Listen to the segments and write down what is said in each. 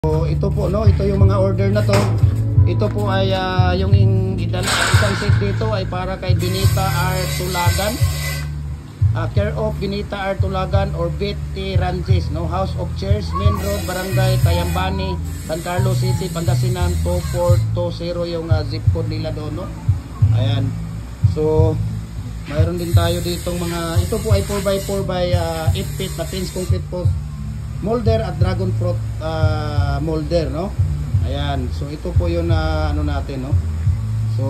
So ito po no, ito yung mga order na to. Ito po ay yung isang set dito ay para kay Binita R. Tulagan. Care of Binita R. Tulagan or Betty Ranges, no? House of Chairs, Main Road, Barangay Tayambani, San Carlos City, Pangasinan 2420 yung zip code nila doon, no? Ayan. So mayroon din tayo ditong mga, ito po ay 4x4 by 8 feet na pins concrete post molder at dragon fruit molder, no? Ayan, so ito po yung ano natin, no? So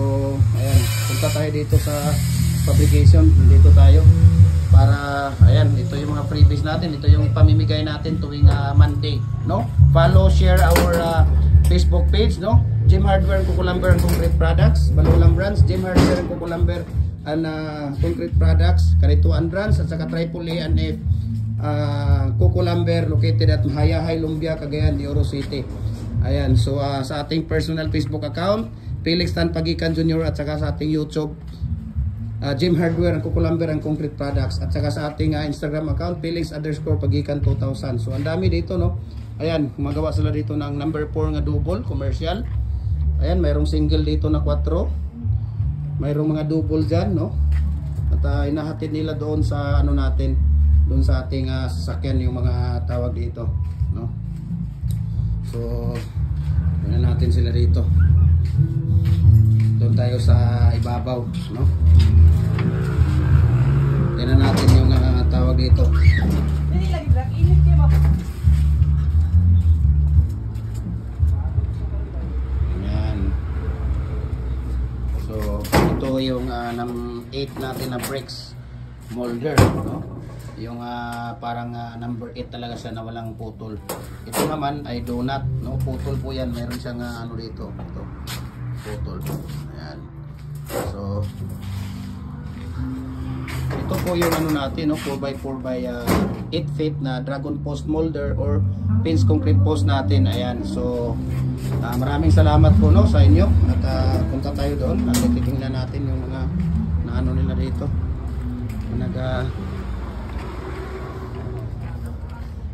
ayan, punta tayo dito sa fabrication, dito tayo para, ayan, ito yung mga freebies natin, ito yung pamimigay natin tuwing Monday, no? Follow, share our Facebook page, no? Jim Hardware and Kukulamber and Concrete Products, Balulang Brands, Jim Hardware and Kukulamber and Concrete Products, Karituan Brands, at saka Triple A and F Kukulamber located at Mahayahay, Lumbia, Cagayan de Oro City. Ayan, so sa ating personal Facebook account, Felix Tan Pagikan Jr. at saka sa ating YouTube, Jim Hardware and Kukulamber and Concrete Products, at saka sa ating Instagram account, Felix_Pagikan 2000. So ang dami dito, no? Ayan, gumagawa sila dito ng number 4 nga double commercial. Ayan, mayroong single dito na 4. Mayroong mga double dyan, no? At inahatid nila doon sa ano natin, doon sa ating sasakyan yung mga tawag dito, no? So tingnan natin sila dito. Doon tayo sa ibabaw, no? Tingnan natin yung tawag dito. Ayan. So ito yung 8 natin na brakes molder, no? Yung parang number 8 talaga siya na walang putol. Ito naman ay donut, no? Putol po yan, meron siyang ano dito, ito, putol. Ayan. So ito po yung ano natin, no? 4x4 by 8 feet na dragon post molder or pins concrete post natin. Ayan. So maraming salamat po, no, sa inyo. At punta tayo doon at titingnan natin yung mga na ano nila dito.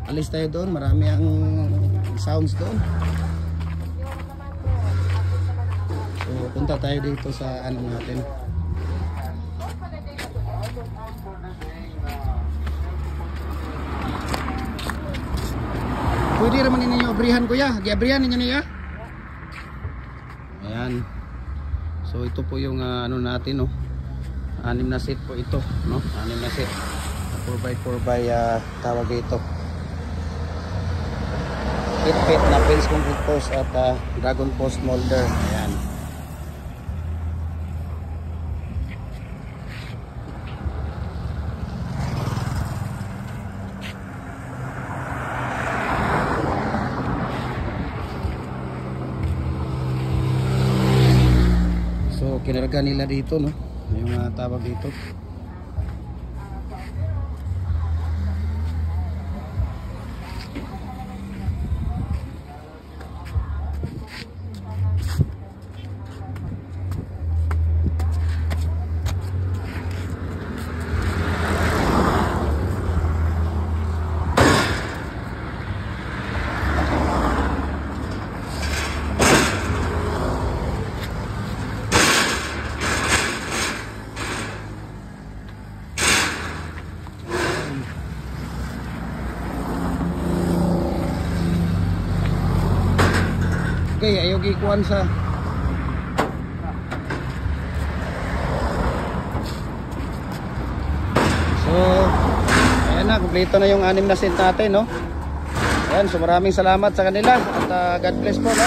Alis tayo doon, marami ang sounds doon. So punta tayo dito sa ano natin. Pwede naman ninyo abrihan, kuya. Giabrihan ninyo niya. Ayan. So ito po yung ano natin, no. 6 na set po ito, no. 6 na set. 4x4 by tawag ito. 8 feet na pins concrete post at dragon post molder. Ayan. So kinarga nila dito, no, yung tawag dito. Okay, ayaw gikuan sa so ayan na, kumpleto na yung 6 na set natin, no? Ayan, so maraming salamat sa kanila at God bless po, no?